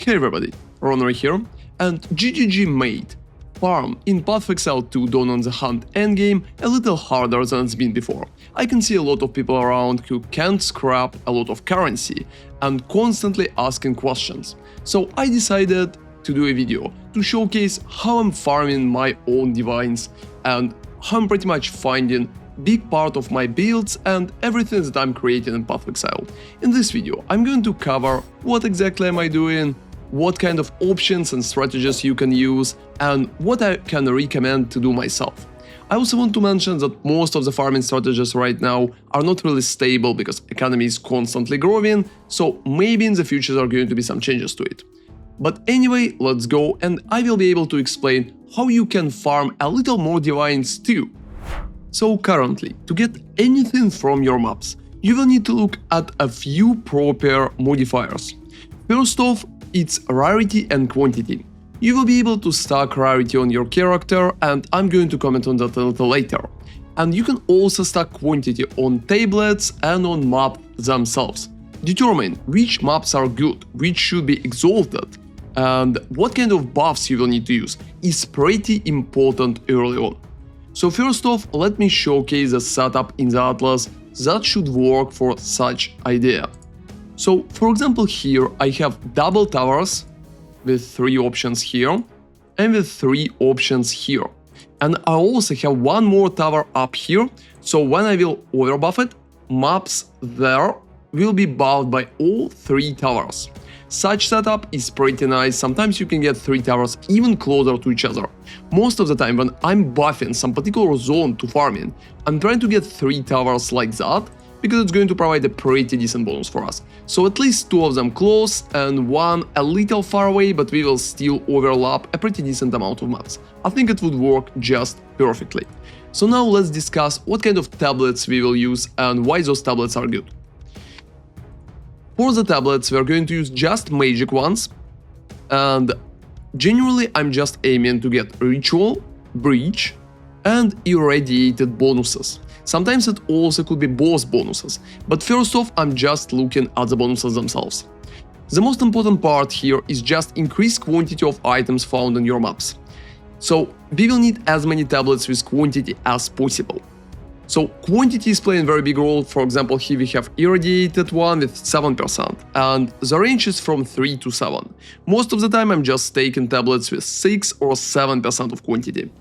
Hey everybody, ronarray here, and GGG made farm in Path of Exile 2 Dawn on the Hunt endgame a little harder than it's been before. I can see a lot of people around who can't scrap a lot of currency and constantly asking questions. So I decided to do a video to showcase how I'm farming my own divines and how I'm pretty much finding big part of my builds and everything that I'm creating in Path of Exile. In this video, I'm going to cover what exactly am I doing, what kind of options and strategies you can use, and what I can recommend to do myself. I also want to mention that most of the farming strategies right now are not really stable because economy is constantly growing, so maybe in the future there are going to be some changes to it. But anyway, let's go, and I will be able to explain how you can farm a little more divines too. So currently, to get anything from your maps, you will need to look at a few proper modifiers. First off, it's rarity and quantity. You will be able to stack rarity on your character, and I'm going to comment on that a little later. And you can also stack quantity on tablets and on map themselves. Determine which maps are good, which should be exalted, and what kind of buffs you will need to use is pretty important early on. So first off, let me showcase the setup in the Atlas that should work for such idea. So for example here I have double towers with 3 options here and with 3 options here. And I also have one more tower up here, so when I will overbuff it, maps there will be buffed by all 3 towers. Such setup is pretty nice. Sometimes you can get 3 towers even closer to each other. Most of the time when I'm buffing some particular zone to farming, I'm trying to get 3 towers like that, because it's going to provide a pretty decent bonus for us. So at least 2 of them close and 1 a little far away, but we will still overlap a pretty decent amount of maps. I think it would work just perfectly. So now let's discuss what kind of tablets we will use and why those tablets are good. For the tablets, we are going to use just magic ones, and generally I'm just aiming to get ritual, breach, and irradiated bonuses. Sometimes it also could be boss bonuses, but first off I'm just looking at the bonuses themselves. The most important part here is just increase quantity of items found in your maps. So we will need as many tablets with quantity as possible. So quantity is playing a very big role. For example, here we have irradiated one with 7%, and the range is from 3 to 7. Most of the time I'm just taking tablets with 6 or 7% of quantity.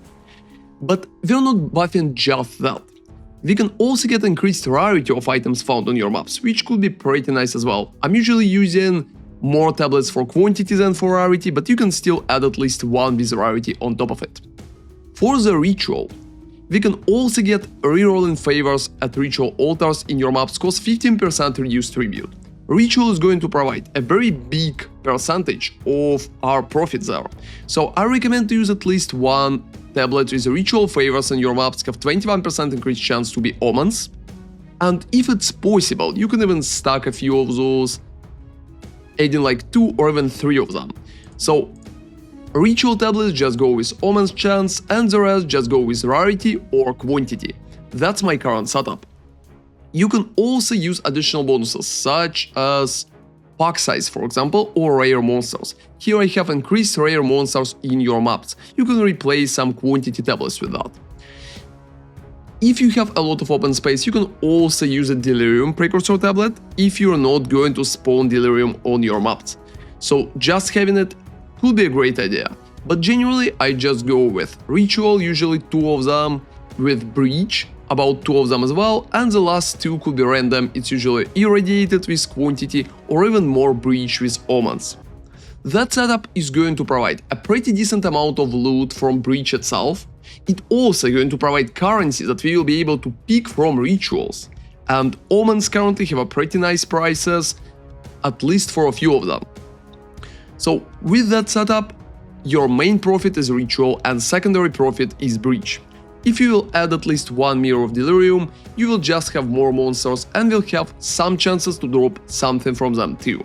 But we're not buffing just that. We can also get increased rarity of items found on your maps, which could be pretty nice as well. I'm usually using more tablets for quantity than for rarity, but you can still add at least 1 with rarity on top of it. For the ritual, we can also get rerolling favors at ritual altars in your maps cause 15% reduced tribute. Ritual is going to provide a very big percentage of our profit there. So I recommend to use at least 1 tablet with ritual favors in your maps have 21% increased chance to be omens. And if it's possible, you can even stack a few of those, adding like 2 or even 3 of them. So ritual tablets just go with omens chance, and the rest just go with rarity or quantity. That's my current setup. You can also use additional bonuses such as pack size, for example, or rare monsters. Here I have increased rare monsters in your maps. You can replace some quantity tablets with that. If you have a lot of open space, you can also use a Delirium precursor tablet if you're not going to spawn Delirium on your maps. So just having it could be a great idea. But generally I just go with ritual, usually 2 of them, with breach, about 2 of them as well, and the last 2 could be random. It's usually irradiated with quantity or even more breach with omens. That setup is going to provide a pretty decent amount of loot from breach itself. It's also going to provide currency that we will be able to pick from rituals, and omens currently have a pretty nice prices, at least for a few of them. So with that setup, your main profit is ritual and secondary profit is breach. If you will add at least 1 mirror of Delirium, you will just have more monsters and will have some chances to drop something from them too.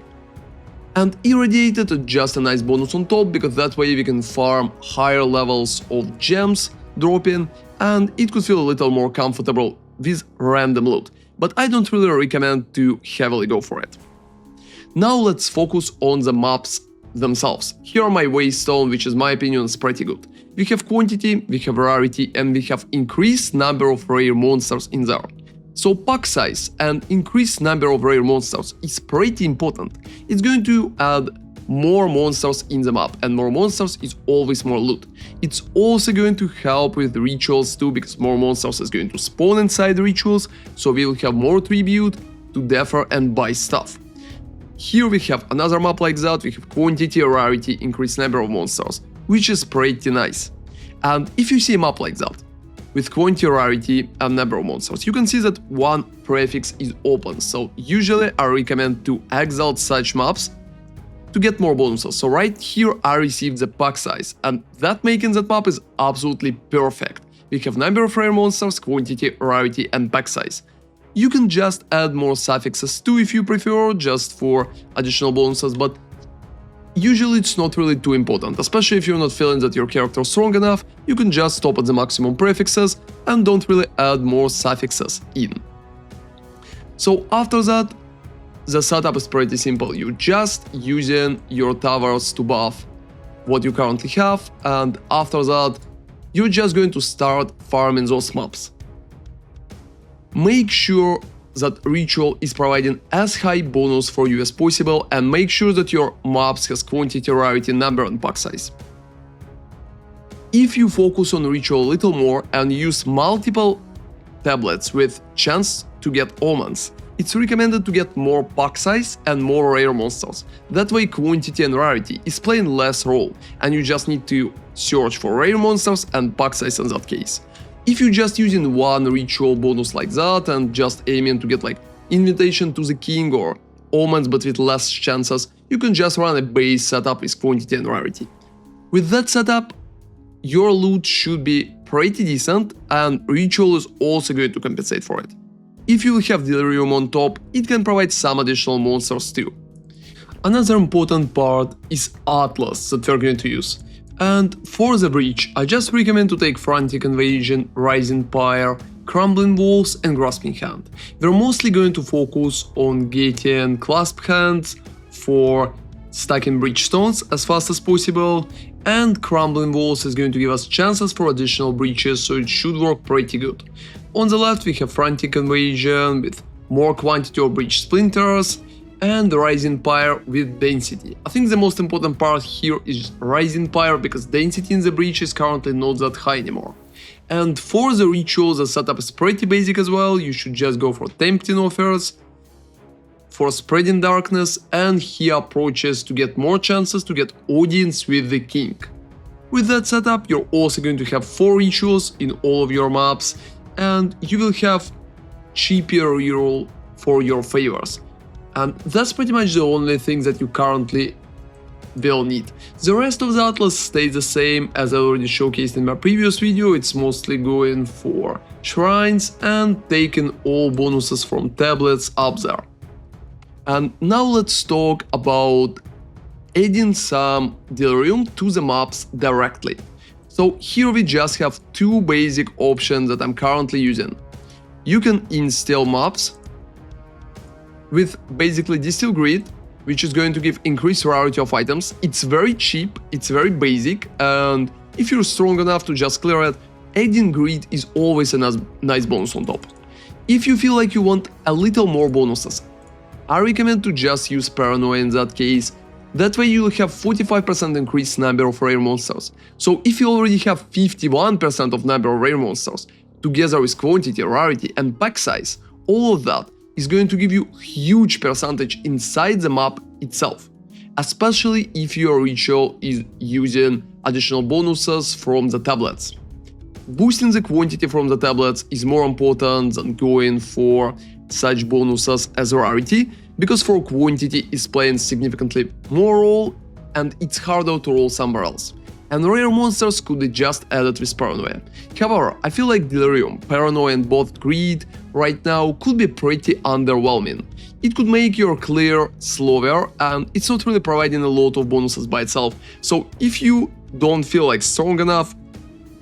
And irradiated is just a nice bonus on top, because that way we can farm higher levels of gems dropping, and it could feel a little more comfortable with random loot, but I don't really recommend to heavily go for it. Now let's focus on the maps themselves. Here are my waystone, which is my opinion is pretty good. We have quantity, we have rarity, and we have increased number of rare monsters in there. So pack size and increased number of rare monsters is pretty important. It's going to add more monsters in the map, and more monsters is always more loot. It's also going to help with the rituals too, because more monsters is going to spawn inside the rituals, so we will have more tribute to defer and buy stuff. Here we have another map like that, we have quantity, rarity, increased number of monsters, which is pretty nice. And if you see a map like that, with quantity, rarity, and number of monsters, you can see that one prefix is open, so usually I recommend to exile such maps to get more bonuses. So right here I received the pack size, and that making that map is absolutely perfect. We have number of rare monsters, quantity, rarity, and pack size. You can just add more suffixes too if you prefer, just for additional bonuses, but usually it's not really too important, especially if you're not feeling that your character is strong enough. You can just stop at the maximum prefixes and don't really add more suffixes in. So after that, the setup is pretty simple. You're just using your towers to buff what you currently have, and after that, you're just going to start farming those maps. Make sure that ritual is providing as high bonus for you as possible, and make sure that your maps has quantity, rarity, number, and pack size. If you focus on ritual a little more and use multiple tablets with chance to get omens, it's recommended to get more pack size and more rare monsters. That way quantity and rarity is playing less role, and you just need to search for rare monsters and pack size in that case. If you're just using one ritual bonus like that and just aiming to get like invitation to the king or omens but with less chances, you can just run a base setup with quantity and rarity. With that setup, your loot should be pretty decent, and ritual is also going to compensate for it. If you have Delirium on top, it can provide some additional monsters too. Another important part is Atlas that we're going to use. And for the breach, I just recommend to take Frantic Invasion, Rising Pyre, Crumbling Walls and Grasping Hand. We're mostly going to focus on getting Clasp Hands for stacking breach stones as fast as possible, and Crumbling Walls is going to give us chances for additional breaches, so it should work pretty good. On the left we have Frantic Invasion with more quantity of breach splinters, and Rising Pyre with density. I think the most important part here is Rising Pyre, because density in the breach is currently not that high anymore. And for the rituals, the setup is pretty basic as well. You should just go for Tempting Offers, for Spreading Darkness, and he approaches to get more chances to get audience with the king. With that setup, you're also going to have 4 rituals in all of your maps, and you will have cheaper reroll for your favors. And that's pretty much the only thing that you currently will need. The rest of the Atlas stays the same as I already showcased in my previous video. It's mostly going for shrines and taking all bonuses from tablets up there. And now let's talk about adding some Delirium to the maps directly. So here we just have 2 basic options that I'm currently using. You can install maps with basically Distill Grid, which is going to give increased rarity of items. It's very cheap, it's very basic, and if you're strong enough to just clear it, adding Grid is always a nice bonus on top. If you feel like you want a little more bonuses, I recommend to just use Paranoia in that case. That way you'll have 45% increased number of rare monsters. So if you already have 51% of number of rare monsters, together with quantity, rarity and pack size, all of that is going to give you huge percentage inside the map itself, especially if your ritual is using additional bonuses from the tablets. Boosting the quantity from the tablets is more important than going for such bonuses as rarity, because for quantity is playing significantly more role and it's harder to roll somewhere else. And rare monsters could be just added with Paranoia. However, I feel like Delirium, Paranoia and both Greed right now could be pretty underwhelming. It could make your clear slower, and it's not really providing a lot of bonuses by itself. So if you don't feel like strong enough,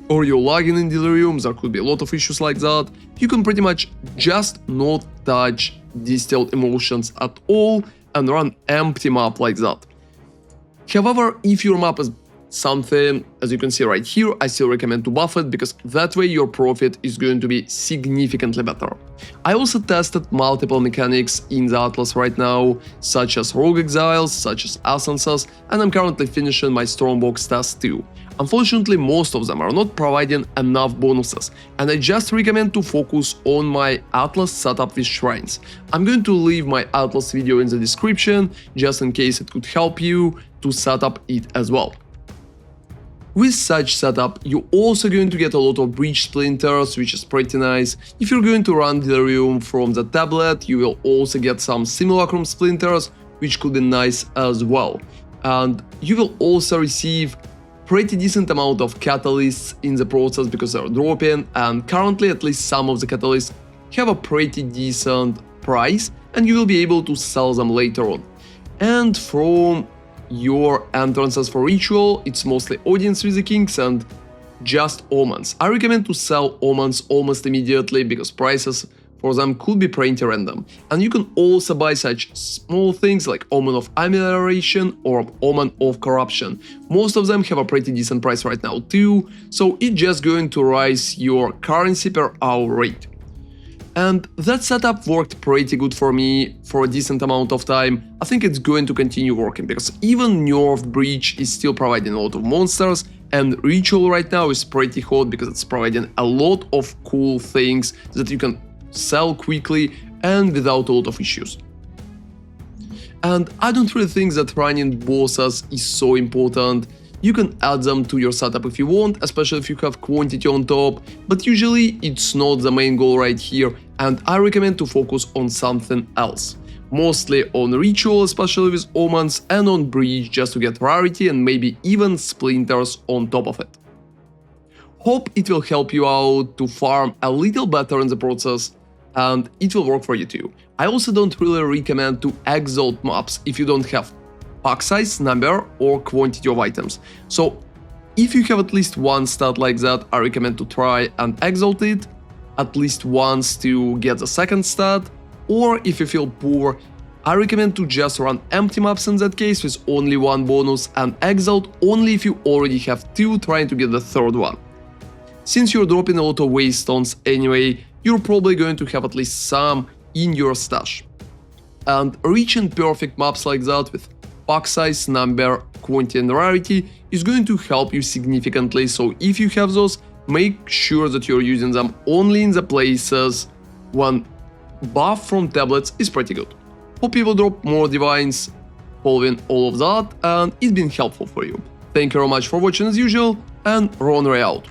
or you're lagging in Delirium, there could be a lot of issues like that, you can pretty much just not touch Distilled Emotions at all and run empty map like that. However, if your map is something, as you can see right here, I still recommend to buff it, because that way your profit is going to be significantly better. I also tested multiple mechanics in the Atlas right now, such as Rogue Exiles, such as Essences, and I'm currently finishing my Strongbox test too. Unfortunately, most of them are not providing enough bonuses, and I just recommend to focus on my Atlas setup with shrines. I'm going to leave my Atlas video in the description, just in case it could help you to set up it as well. With such setup, you're also going to get a lot of breach splinters, which is pretty nice. If you're going to run Delirium from the tablet, you will also get some simulacrum splinters, which could be nice as well. And you will also receive pretty decent amount of catalysts in the process, because they're dropping, and currently at least some of the catalysts have a pretty decent price, and you will be able to sell them later on. And from your entrances for ritual, it's mostly Audience with the Kings and just Omens. I recommend to sell Omens almost immediately, because prices for them could be pretty random. And you can also buy such small things like Omen of Amelioration or Omen of Corruption. Most of them have a pretty decent price right now too, so it's just going to rise your currency per hour rate. And that setup worked pretty good for me for a decent amount of time. I think it's going to continue working, because even Nerfed Breach is still providing a lot of monsters, and Ritual right now is pretty hot because it's providing a lot of cool things that you can sell quickly and without a lot of issues. And I don't really think that running bosses is so important. You can add them to your setup if you want, especially if you have quantity on top, but usually it's not the main goal right here, and I recommend to focus on something else. Mostly on Ritual, especially with Omens, and on Breach just to get rarity and maybe even splinters on top of it. Hope it will help you out to farm a little better in the process, and it will work for you too. I also don't really recommend to exalt maps if you don't have pack size, number, or quantity of items. So if you have at least one stat like that, I recommend to try and exalt it at least once to get the second stat, or if you feel poor, I recommend to just run empty maps in that case with only one bonus, and exalt only if you already have two, trying to get the third one. Since you're dropping a lot of waste stones anyway, you're probably going to have at least some in your stash. And reaching perfect maps like that with pack size, number, quantity and rarity is going to help you significantly, so if you have those, make sure that you're using them only in the places when buff from tablets is pretty good. Hope you will drop more divines following all of that, and it's been helpful for you. Thank you very much for watching as usual, and ronarray out.